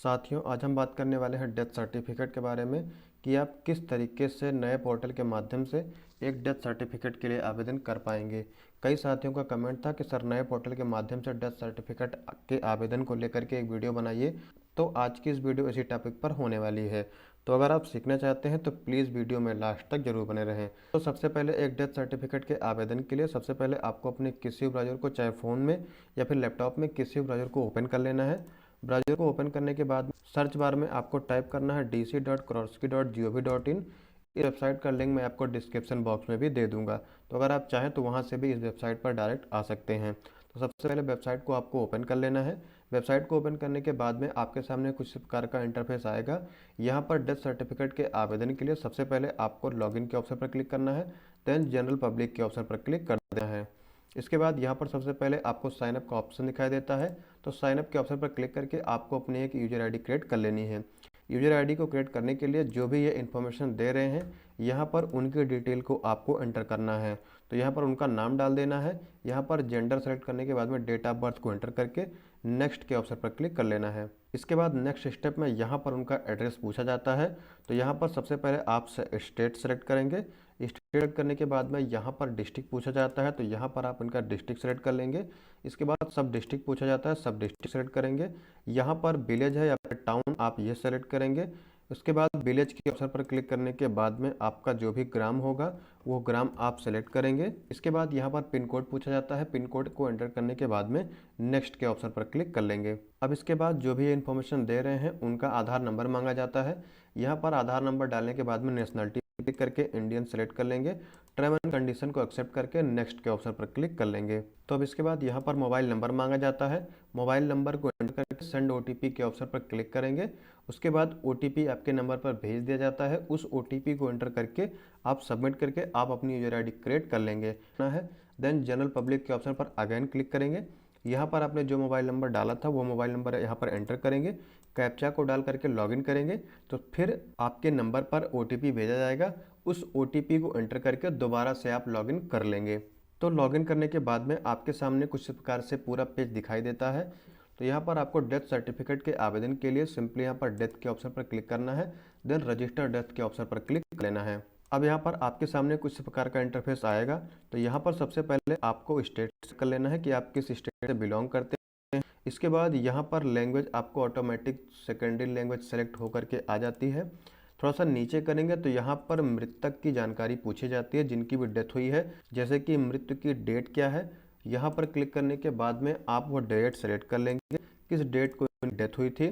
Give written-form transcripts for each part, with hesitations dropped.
साथियों, आज हम बात करने वाले हैं डेथ सर्टिफिकेट के बारे में कि आप किस तरीके से नए पोर्टल के माध्यम से एक डेथ सर्टिफिकेट के लिए आवेदन कर पाएंगे। कई साथियों का कमेंट था कि सर नए पोर्टल के माध्यम से डेथ सर्टिफिकेट के आवेदन को लेकर के एक वीडियो बनाइए। तो आज की इस वीडियो इसी टॉपिक पर होने वाली है। तो अगर आप सीखना चाहते हैं तो प्लीज़ वीडियो में लास्ट तक जरूर बने रहें। तो सबसे पहले एक डेथ सर्टिफिकेट के आवेदन के लिए सबसे पहले आपको अपने किसी ब्राउज़र को, चाहे फ़ोन में या फिर लैपटॉप में, किसी ब्राउज़र को ओपन कर लेना है। ब्राउज़र को ओपन करने के बाद सर्च बार में आपको टाइप करना है dc.krotsky.gov.in। इस वेबसाइट का लिंक मैं आपको डिस्क्रिप्शन बॉक्स में भी दे दूंगा, तो अगर आप चाहें तो वहां से भी इस वेबसाइट पर डायरेक्ट आ सकते हैं। तो सबसे पहले वेबसाइट को आपको ओपन कर लेना है। वेबसाइट को ओपन करने के बाद में आपके सामने कुछ प्रकार का इंटरफेस आएगा। यहाँ पर डेथ सर्टिफिकेट के आवेदन के लिए सबसे पहले आपको लॉगिन के ऑप्शन पर क्लिक करना है, देन जनरल पब्लिक के ऑप्शन पर क्लिक कर देना है। इसके बाद यहाँ पर सबसे पहले आपको साइन अप का ऑप्शन दिखाई देता है। तो साइन अप के ऑप्शन पर क्लिक करके आपको अपनी एक यूजर आईडी क्रिएट कर लेनी है। यूजर आईडी को क्रिएट करने के लिए जो भी ये इन्फॉर्मेशन दे रहे हैं यहाँ पर उनकी डिटेल को आपको एंटर करना है। तो यहाँ पर उनका नाम डाल देना है। यहाँ पर जेंडर सेलेक्ट करने के बाद में डेट ऑफ बर्थ को एंटर करके नेक्स्ट के ऑप्शन पर क्लिक कर लेना है। इसके बाद नेक्स्ट स्टेप में यहाँ पर उनका एड्रेस पूछा जाता है। तो यहाँ पर सबसे पहले आप स्टेट सेलेक्ट करेंगे। स्टेट करने के बाद में यहाँ पर डिस्ट्रिक्ट पूछा जाता है, तो यहाँ पर आप इनका डिस्ट्रिक्ट सेलेक्ट कर लेंगे। इसके बाद सब डिस्ट्रिक्ट पूछा जाता है, सब डिस्ट्रिक्ट सेलेक्ट करेंगे। यहाँ पर विलेज है या फिर टाउन आप ये सेलेक्ट करेंगे। उसके बाद विलेज के ऑप्शन पर क्लिक करने के बाद में आपका जो भी ग्राम होगा वो ग्राम आप सेलेक्ट करेंगे। इसके बाद यहाँ पर पिन कोड पूछा जाता है, पिन कोड को एंटर करने के बाद में नेक्स्ट के ऑप्शन पर क्लिक कर लेंगे। अब इसके बाद जो भी इन्फॉर्मेशन दे रहे हैं उनका आधार नंबर मांगा जाता है। यहाँ पर आधार नंबर डालने के बाद में नेशनलिटी क्लिक करके इंडियन सेलेक्ट कर लेंगे। टर्म एंड कंडीशन को एक्सेप्ट करके नेक्स्ट के ऑप्शन पर क्लिक कर लेंगे। तो अब इसके बाद यहाँ पर मोबाइल नंबर मांगा जाता है। मोबाइल नंबर को एंटर करके सेंड ओटीपी के ऑप्शन पर क्लिक करेंगे। उसके बाद ओटीपी आपके नंबर पर भेज दिया जाता है। उस ओटीपी को एंटर करके आप सबमिट करके आप अपनी यूजर आईडी क्रिएट कर लेंगे है। देन जनरल पब्लिक के ऑप्शन पर अगेन क्लिक करेंगे। यहाँ पर आपने जो मोबाइल नंबर डाला था वो मोबाइल नंबर यहाँ पर एंटर करेंगे। कैप्चा को डाल करके लॉगिन करेंगे तो फिर आपके नंबर पर ओटीपी भेजा जाएगा। उस ओटीपी को एंटर करके दोबारा से आप लॉगिन कर लेंगे। तो लॉगिन करने के बाद में आपके सामने कुछ प्रकार से पूरा पेज दिखाई देता है। तो यहाँ पर आपको डेथ सर्टिफिकेट के आवेदन के लिए सिंपली यहाँ पर डेथ के ऑप्शन पर क्लिक करना है, देन रजिस्टर डेथ के ऑप्शन पर क्लिक कर लेना है। अब यहाँ पर आपके सामने कुछ प्रकार का इंटरफेस आएगा। तो यहाँ पर सबसे पहले आपको स्टेट कर लेना है कि आप किस स्टेट से बिलोंग करते हैं। इसके बाद यहाँ पर लैंग्वेज आपको ऑटोमेटिक सेकेंडरी लैंग्वेज सेलेक्ट होकर के आ जाती है। थोड़ा सा नीचे करेंगे तो यहाँ पर मृतक की जानकारी पूछी जाती है जिनकी भी डेथ हुई है, जैसे कि मृत्यु की डेट क्या है। यहाँ पर क्लिक करने के बाद में आप वो डेट सेलेक्ट कर लेंगे, किस डेट को डेथ हुई थी।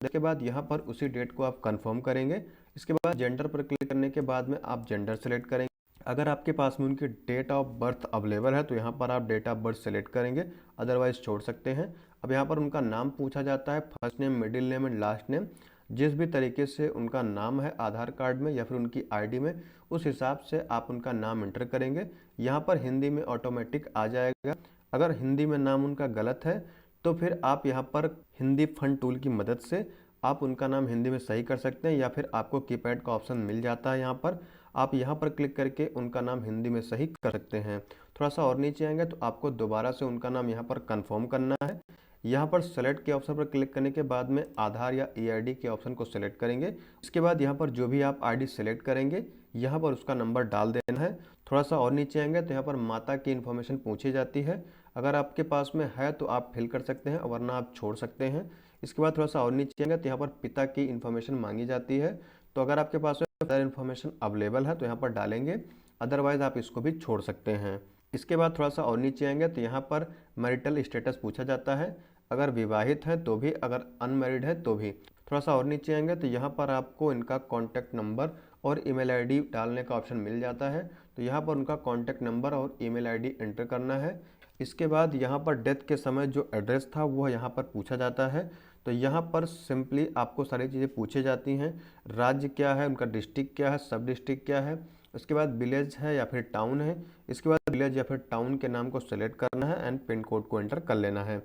इसके बाद यहाँ पर उसी डेट को आप कंफर्म करेंगे। इसके बाद जेंडर पर क्लिक करने के बाद में आप जेंडर सेलेक्ट करेंगे। अगर आपके पास में उनकी डेट ऑफ बर्थ अवेलेबल है तो यहाँ पर आप डेट ऑफ बर्थ सेलेक्ट करेंगे, अदरवाइज छोड़ सकते हैं। अब यहाँ पर उनका नाम पूछा जाता है, first name, middle name and last name. जिस भी तरीके से उनका नाम है आधार कार्ड में या फिर उनकी आईडी में, उस हिसाब से आप उनका नाम एंटर करेंगे। यहाँ पर हिंदी में ऑटोमेटिक आ जाएगा। अगर हिंदी में नाम उनका गलत है तो फिर आप यहाँ पर हिंदी फंड टूल की मदद से आप उनका नाम हिंदी में सही कर सकते हैं, या फिर आपको कीपैड का ऑप्शन मिल जाता है। यहाँ पर आप यहाँ पर क्लिक करके उनका नाम हिंदी में सही कर सकते हैं। थोड़ा सा और नीचे आएंगे तो आपको दोबारा से उनका नाम यहाँ पर कंफर्म करना है। यहाँ पर सेलेक्ट के ऑप्शन पर क्लिक करने के बाद में आधार या ईआईडी के ऑप्शन को सेलेक्ट करेंगे। इसके बाद यहाँ पर जो भी आप आईडी सेलेक्ट करेंगे यहाँ पर उसका नंबर डाल देना है। थोड़ा सा और नीचे आएंगे तो यहाँ पर माता की इन्फॉर्मेशन पूछी जाती है। अगर आपके पास में है तो आप फिल कर सकते हैं, वरना आप छोड़ सकते हैं। इसके बाद थोड़ा सा और नीचे आएंगे तो यहाँ पर पिता की इन्फॉर्मेशन मांगी जाती है। तो अगर आपके पास में इन्फॉर्मेशन अवेलेबल है तो यहाँ पर डालेंगे, अदरवाइज आप इसको भी छोड़ सकते हैं। इसके बाद थोड़ा सा और नीचे आएंगे तो यहाँ पर मैरिटल स्टेटस पूछा जाता है, अगर विवाहित है तो भी, अगर अनमैरिड है तो भी। थोड़ा सा और नीचे आएंगे तो यहाँ पर आपको इनका कॉन्टैक्ट नंबर और ईमेल आईडी डालने का ऑप्शन मिल जाता है। तो यहाँ पर उनका कॉन्टैक्ट नंबर और ईमेल आईडी एंटर करना है। इसके बाद यहाँ पर डेथ के समय जो एड्रेस था वो यहाँ पर पूछा जाता है। तो यहाँ पर सिंपली आपको सारी चीज़ें पूछी जाती हैं, राज्य क्या है, उनका डिस्ट्रिक्ट क्या है, सब डिस्ट्रिक्ट क्या है, उसके बाद विलेज है या फिर टाउन है। इसके बाद विलेज या फिर टाउन के नाम को सेलेक्ट करना है एंड पिन कोड को एंटर कर लेना है।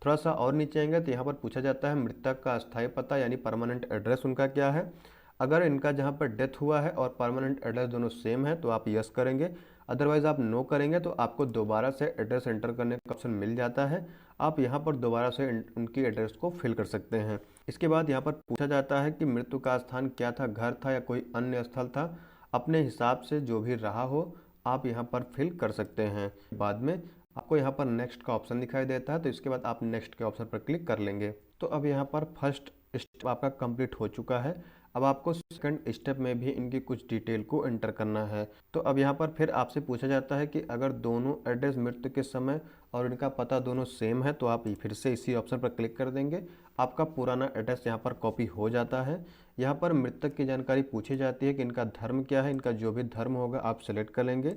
थोड़ा सा और नीचे आएंगे तो यहाँ पर पूछा जाता है मृतक का अस्थायी पता यानी परमानेंट एड्रेस उनका क्या है। अगर इनका जहाँ पर डेथ हुआ है और परमानेंट एड्रेस दोनों सेम है तो आप यस करेंगे, अदरवाइज आप नो करेंगे तो आपको दोबारा से एड्रेस एंटर करने का ऑप्शन मिल जाता है। आप यहाँ पर दोबारा से उनकी एड्रेस को फिल कर सकते हैं। इसके बाद यहाँ पर पूछा जाता है कि मृत्यु का स्थान क्या था, घर था या कोई अन्य स्थल था। अपने हिसाब से जो भी रहा हो आप यहाँ पर फिल कर सकते हैं। बाद में आपको यहाँ पर नेक्स्ट का ऑप्शन दिखाई देता है, तो इसके बाद आप नेक्स्ट के ऑप्शन पर क्लिक कर लेंगे। तो अब यहाँ पर फर्स्ट स्टेप आपका कंप्लीट हो चुका है। अब आपको सेकंड स्टेप में भी इनकी कुछ डिटेल को एंटर करना है। तो अब यहाँ पर फिर आपसे पूछा जाता है कि अगर दोनों एड्रेस मृत्यु के समय और इनका पता दोनों सेम है तो आप फिर से इसी ऑप्शन पर क्लिक कर देंगे। आपका पुराना एड्रेस यहाँ पर कॉपी हो जाता है। यहाँ पर मृतक की जानकारी पूछी जाती है कि इनका धर्म क्या है। इनका जो भी धर्म होगा आप सेलेक्ट कर लेंगे।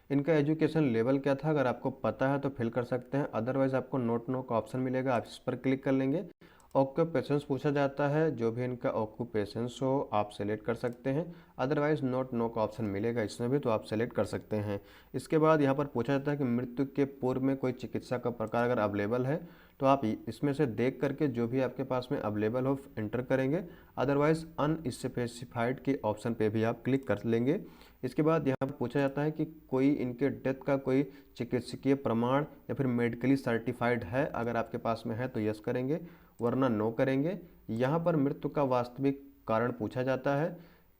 इनका एजुकेशन लेवल क्या था, अगर आपको पता है तो फिल कर सकते हैं, अदरवाइज आपको नोट नो का ऑप्शन मिलेगा, आप इस पर क्लिक कर लेंगे। ऑक्यूपेशंस पूछा जाता है, जो भी इनका ऑक्यूपेशंस हो आप सेलेक्ट कर सकते हैं, अदरवाइज नोट नो का ऑप्शन मिलेगा इसमें भी, तो आप सेलेक्ट कर सकते हैं। इसके बाद यहाँ पर पूछा जाता है कि मृत्यु के पूर्व में कोई चिकित्सा का प्रकार अगर अवेलेबल है तो आप इसमें से देख करके जो भी आपके पास में अवेलेबल हो एंटर करेंगे, अदरवाइज अनस्पेसिफाइड के ऑप्शन पे भी आप क्लिक कर लेंगे। इसके बाद यहाँ पर पूछा जाता है कि कोई इनके डेथ का कोई चिकित्सकीय प्रमाण या फिर मेडिकली सर्टिफाइड है, अगर आपके पास में है तो यस करेंगे, वरना नो करेंगे। यहाँ पर मृत्यु का वास्तविक कारण पूछा जाता है,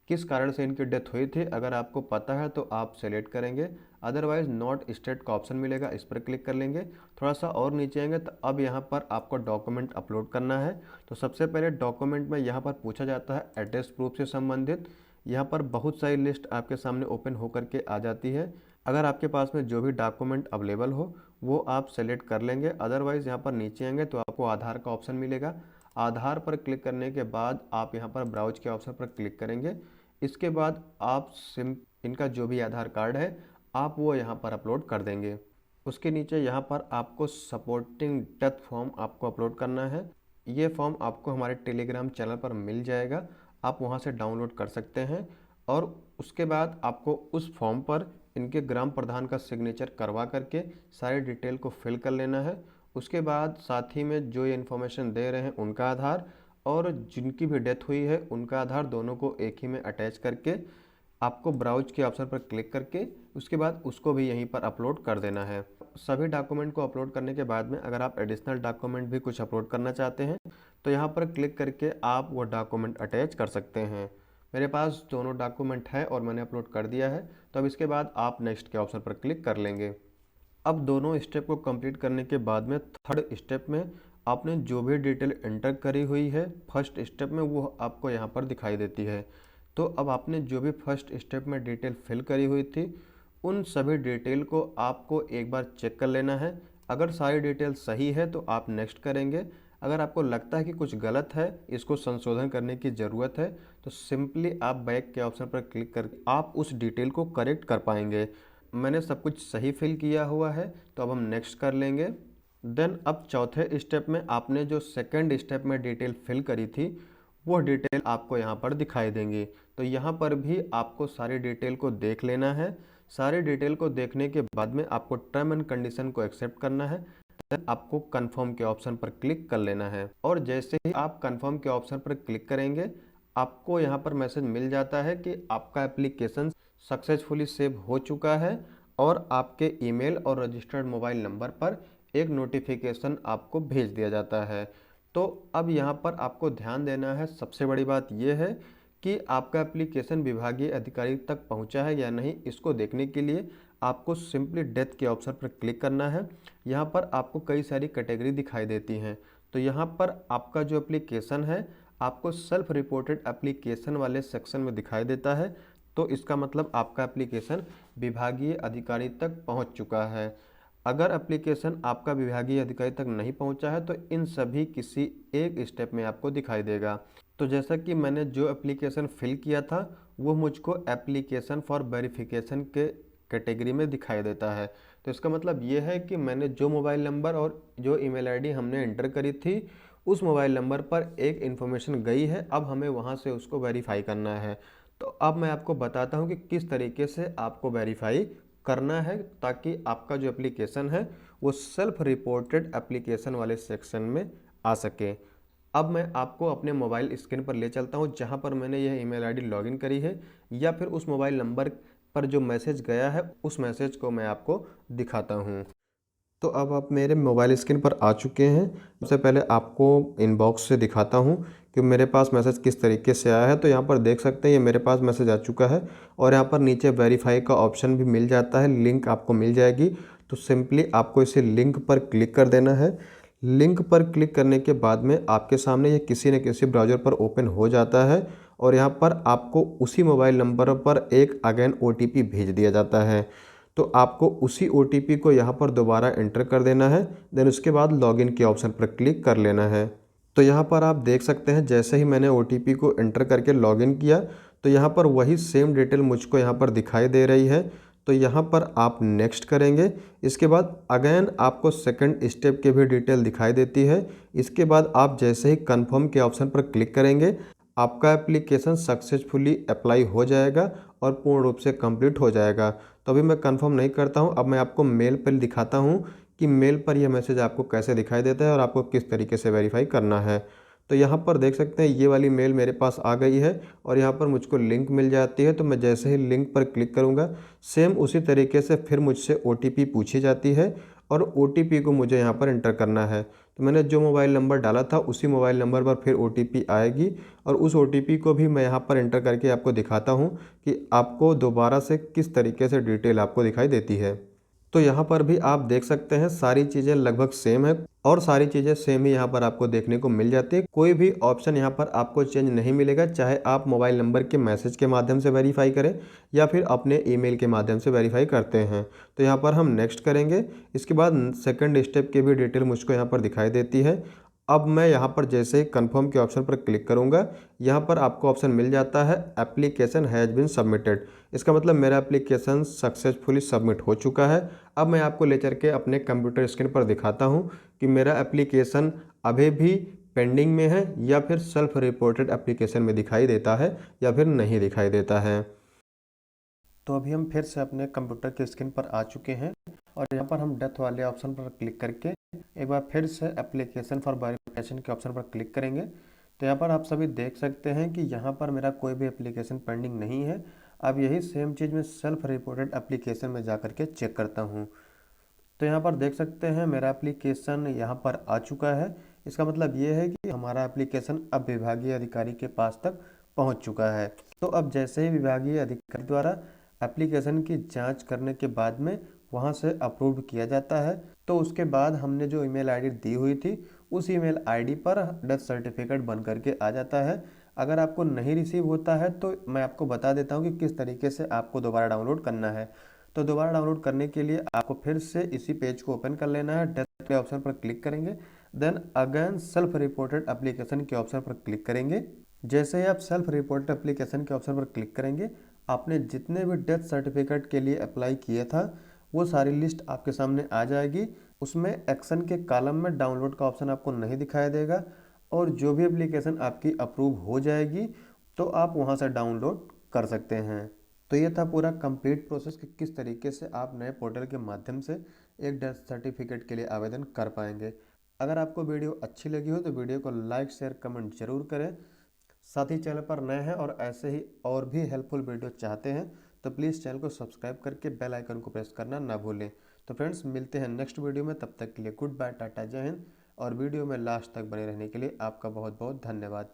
किस कारण से इनकी डेथ हुई थी, अगर आपको पता है तो आप सेलेक्ट करेंगे, अदरवाइज नॉट स्टेट का ऑप्शन मिलेगा, इस पर क्लिक कर लेंगे। थोड़ा सा और नीचे आएंगे तो अब यहाँ पर आपको डॉक्यूमेंट अपलोड करना है। तो सबसे पहले डॉक्यूमेंट में यहाँ पर पूछा जाता है एड्रेस प्रूफ से संबंधित। यहाँ पर बहुत सारी लिस्ट आपके सामने ओपन होकर के आ जाती है। अगर आपके पास में जो भी डॉक्यूमेंट अवेलेबल हो वो आप सेलेक्ट कर लेंगे, अदरवाइज़ यहाँ पर नीचे आएंगे तो आपको आधार का ऑप्शन मिलेगा। आधार पर क्लिक करने के बाद आप यहाँ पर ब्राउज के ऑप्शन पर क्लिक करेंगे। इसके बाद आप इनका जो भी आधार कार्ड है आप वो यहाँ पर अपलोड कर देंगे। उसके नीचे यहाँ पर आपको सपोर्टिंग डेथ फॉर्म आपको अपलोड करना है। ये फॉर्म आपको हमारे टेलीग्राम चैनल पर मिल जाएगा, आप वहाँ से डाउनलोड कर सकते हैं। और उसके बाद आपको उस फॉर्म पर इनके ग्राम प्रधान का सिग्नेचर करवा करके सारी डिटेल को फिल कर लेना है। उसके बाद साथ ही में जो ये इन्फॉर्मेशन दे रहे हैं उनका आधार और जिनकी भी डेथ हुई है उनका आधार, दोनों को एक ही में अटैच करके आपको ब्राउज के ऑप्शन पर क्लिक करके उसके बाद उसको भी यहीं पर अपलोड कर देना है। सभी डॉक्यूमेंट को अपलोड करने के बाद में अगर आप एडिशनल डॉक्यूमेंट भी कुछ अपलोड करना चाहते हैं तो यहाँ पर क्लिक करके आप वो डॉक्यूमेंट अटैच कर सकते हैं। मेरे पास दोनों डॉक्यूमेंट है और मैंने अपलोड कर दिया है, तो अब इसके बाद आप नेक्स्ट के ऑप्शन पर क्लिक कर लेंगे। अब दोनों स्टेप को कंप्लीट करने के बाद में थर्ड स्टेप में आपने जो भी डिटेल एंटर करी हुई है फर्स्ट स्टेप में वो आपको यहाँ पर दिखाई देती है। तो अब आपने जो भी फर्स्ट स्टेप में डिटेल फिल करी हुई थी उन सभी डिटेल को आपको एक बार चेक कर लेना है। अगर सारी डिटेल सही है तो आप नेक्स्ट करेंगे। अगर आपको लगता है कि कुछ गलत है, इसको संशोधन करने की ज़रूरत है, तो सिंपली आप बैक के ऑप्शन पर क्लिक करके आप उस डिटेल को करेक्ट कर पाएंगे। मैंने सब कुछ सही फिल किया हुआ है तो अब हम नेक्स्ट कर लेंगे। देन अब चौथे स्टेप में आपने जो सेकंड स्टेप में डिटेल फिल करी थी वो डिटेल आपको यहाँ पर दिखाई देंगी। तो यहाँ पर भी आपको सारी डिटेल को देख लेना है। सारी डिटेल को देखने के बाद में आपको टर्म एंड कंडीशन को एक्सेप्ट करना है। देन आपको कंफर्म के ऑप्शन पर क्लिक कर लेना है और जैसे ही आप कंफर्म के ऑप्शन पर क्लिक करेंगे आपको यहाँ पर मैसेज मिल जाता है कि आपका एप्लीकेशन सक्सेसफुली सेव हो चुका है और आपके ईमेल और रजिस्टर्ड मोबाइल नंबर पर एक नोटिफिकेशन आपको भेज दिया जाता है। तो अब यहाँ पर आपको ध्यान देना है, सबसे बड़ी बात यह है कि आपका एप्लीकेशन विभागीय अधिकारी तक पहुँचा है या नहीं, इसको देखने के लिए आपको सिंपली डेथ के ऑप्शन पर क्लिक करना है। यहाँ पर आपको कई सारी कैटेगरी दिखाई देती हैं, तो यहाँ पर आपका जो एप्लीकेशन है आपको सेल्फ रिपोर्टेड एप्लीकेशन वाले सेक्शन में दिखाई देता है, तो इसका मतलब आपका एप्लीकेशन विभागीय अधिकारी तक पहुँच चुका है। अगर एप्लीकेशन आपका विभागीय अधिकारी तक नहीं पहुंचा है तो इन सभी किसी एक स्टेप में आपको दिखाई देगा। तो जैसा कि मैंने जो एप्लीकेशन फिल किया था वो मुझको एप्लीकेशन फॉर वेरिफिकेशन के कैटेगरी में दिखाई देता है। तो इसका मतलब ये है कि मैंने जो मोबाइल नंबर और जो ईमेल आईडी हमने एंटर करी थी उस मोबाइल नंबर पर एक इन्फॉर्मेशन गई है, अब हमें वहाँ से उसको वेरीफाई करना है। तो अब मैं आपको बताता हूँ कि किस तरीके से आपको वेरीफाई करना है ताकि आपका जो एप्लीकेशन है वो सेल्फ रिपोर्टेड एप्लीकेशन वाले सेक्शन में आ सके। अब मैं आपको अपने मोबाइल स्क्रीन पर ले चलता हूं जहां पर मैंने यह ईमेल आईडी लॉगिन करी है, या फिर उस मोबाइल नंबर पर जो मैसेज गया है उस मैसेज को मैं आपको दिखाता हूं। तो अब आप मेरे मोबाइल स्क्रीन पर आ चुके हैं। सबसे पहले आपको इनबॉक्स से दिखाता हूँ कि मेरे पास मैसेज किस तरीके से आया है। तो यहाँ पर देख सकते हैं ये मेरे पास मैसेज आ चुका है और यहाँ पर नीचे वेरीफाई का ऑप्शन भी मिल जाता है, लिंक आपको मिल जाएगी। तो सिंपली आपको इसे लिंक पर क्लिक कर देना है। लिंक पर क्लिक करने के बाद में आपके सामने ये किसी न किसी ब्राउज़र पर ओपन हो जाता है और यहाँ पर आपको उसी मोबाइल नंबर पर एक अगेन OTP भेज दिया जाता है। तो आपको उसी OTP को यहाँ पर दोबारा एंटर कर देना है। देन उसके बाद लॉगिन के ऑप्शन पर क्लिक कर लेना है। तो यहाँ पर आप देख सकते हैं जैसे ही मैंने OTP को एंटर करके लॉगिन किया तो यहाँ पर वही सेम डिटेल मुझको यहाँ पर दिखाई दे रही है। तो यहाँ पर आप नेक्स्ट करेंगे। इसके बाद अगेन आपको सेकंड स्टेप की भी डिटेल दिखाई देती है। इसके बाद आप जैसे ही कन्फर्म के ऑप्शन पर क्लिक करेंगे आपका एप्लीकेशन सक्सेसफुली अप्लाई हो जाएगा और पूर्ण रूप से कंप्लीट हो जाएगा। तो अभी मैं कंफर्म नहीं करता हूं, अब मैं आपको मेल पर दिखाता हूं कि मेल पर यह मैसेज आपको कैसे दिखाई देता है और आपको किस तरीके से वेरीफाई करना है। तो यहाँ पर देख सकते हैं ये वाली मेल मेरे पास आ गई है और यहाँ पर मुझको लिंक मिल जाती है। तो मैं जैसे ही लिंक पर क्लिक करूँगा सेम उसी तरीके से फिर मुझसे OTP पूछी जाती है और OTP को मुझे यहाँ पर एंटर करना है। तो मैंने जो मोबाइल नंबर डाला था उसी मोबाइल नंबर पर फिर OTP आएगी और उस OTP को भी मैं यहाँ पर एंटर करके आपको दिखाता हूँ कि आपको दोबारा से किस तरीके से डिटेल आपको दिखाई देती है। तो यहाँ पर भी आप देख सकते हैं सारी चीज़ें लगभग सेम है और सारी चीज़ें सेम ही यहाँ पर आपको देखने को मिल जाती है। कोई भी ऑप्शन यहाँ पर आपको चेंज नहीं मिलेगा, चाहे आप मोबाइल नंबर के मैसेज के माध्यम से वेरीफाई करें या फिर अपने ईमेल के माध्यम से वेरीफाई करते हैं। तो यहाँ पर हम नेक्स्ट करेंगे। इसके बाद सेकंड स्टेप की भी डिटेल मुझको यहाँ पर दिखाई देती है। अब मैं यहाँ पर जैसे ही कन्फर्म के ऑप्शन पर क्लिक करूँगा यहाँ पर आपको ऑप्शन मिल जाता है एप्लीकेशन हैज़ बीन सबमिटेड। इसका मतलब मेरा एप्लीकेशन सक्सेसफुली सबमिट हो चुका है। अब मैं आपको ले चल के अपने कंप्यूटर स्क्रीन पर दिखाता हूँ कि मेरा एप्लीकेशन अभी भी पेंडिंग में है या फिर सेल्फ रिपोर्टेड एप्लीकेशन में दिखाई देता है या फिर नहीं दिखाई देता है। तो अभी हम फिर से अपने कंप्यूटर के स्क्रीन पर आ चुके हैं और यहाँ पर हम डेथ वाले ऑप्शन पर क्लिक करके एक बार फिर से एप्लीकेशन फॉर वेरिफिकेशन के ऑप्शन पर क्लिक करेंगे। तो यहाँ पर आप सभी देख सकते हैं कि यहाँ पर मेरा कोई भी एप्लीकेशन पेंडिंग नहीं है। अब यही सेम चीज़ मैं सेल्फ रिपोर्टेड एप्लीकेशन में जा करके चेक करता हूँ। तो यहाँ पर देख सकते हैं मेरा एप्लीकेशन यहाँ पर आ चुका है। इसका मतलब ये है कि हमारा एप्लीकेशन अब विभागीय अधिकारी के पास तक पहुँच चुका है। तो अब जैसे ही विभागीय अधिकारी द्वारा एप्लीकेशन की जांच करने के बाद में वहाँ से अप्रूव किया जाता है तो उसके बाद हमने जो ईमेल आईडी दी हुई थी उस ईमेल आईडी पर डेथ सर्टिफिकेट बन करके आ जाता है। अगर आपको नहीं रिसीव होता है तो मैं आपको बता देता हूँ कि किस तरीके से आपको दोबारा डाउनलोड करना है। तो दोबारा डाउनलोड करने के लिए आपको फिर से इसी पेज को ओपन कर लेना है। डेथ के ऑप्शन पर क्लिक करेंगे, then again self reported application के ऑप्शन पर क्लिक करेंगे। जैसे ही आप सेल्फ रिपोर्टेड एप्लीकेशन के ऑप्शन पर क्लिक करेंगे आपने जितने भी डेथ सर्टिफिकेट के लिए अप्लाई किया था वो सारी लिस्ट आपके सामने आ जाएगी। उसमें एक्शन के कॉलम में डाउनलोड का ऑप्शन आपको नहीं दिखाई देगा और जो भी एप्लीकेशन आपकी अप्रूव हो जाएगी तो आप वहां से डाउनलोड कर सकते हैं। तो ये था पूरा कंप्लीट प्रोसेस कि किस तरीके से आप नए पोर्टल के माध्यम से एक डेथ सर्टिफिकेट के लिए आवेदन कर पाएंगे। अगर आपको वीडियो अच्छी लगी हो तो वीडियो को लाइक शेयर कमेंट जरूर करें। साथ ही चैनल पर नए हैं और ऐसे ही और भी हेल्पफुल वीडियो चाहते हैं तो प्लीज़ चैनल को सब्सक्राइब करके बेल आइकन को प्रेस करना ना भूलें। तो फ्रेंड्स मिलते हैं नेक्स्ट वीडियो में, तब तक के लिए गुड बाय, टाटा, जय हिंद। और वीडियो में लास्ट तक बने रहने के लिए आपका बहुत बहुत धन्यवाद।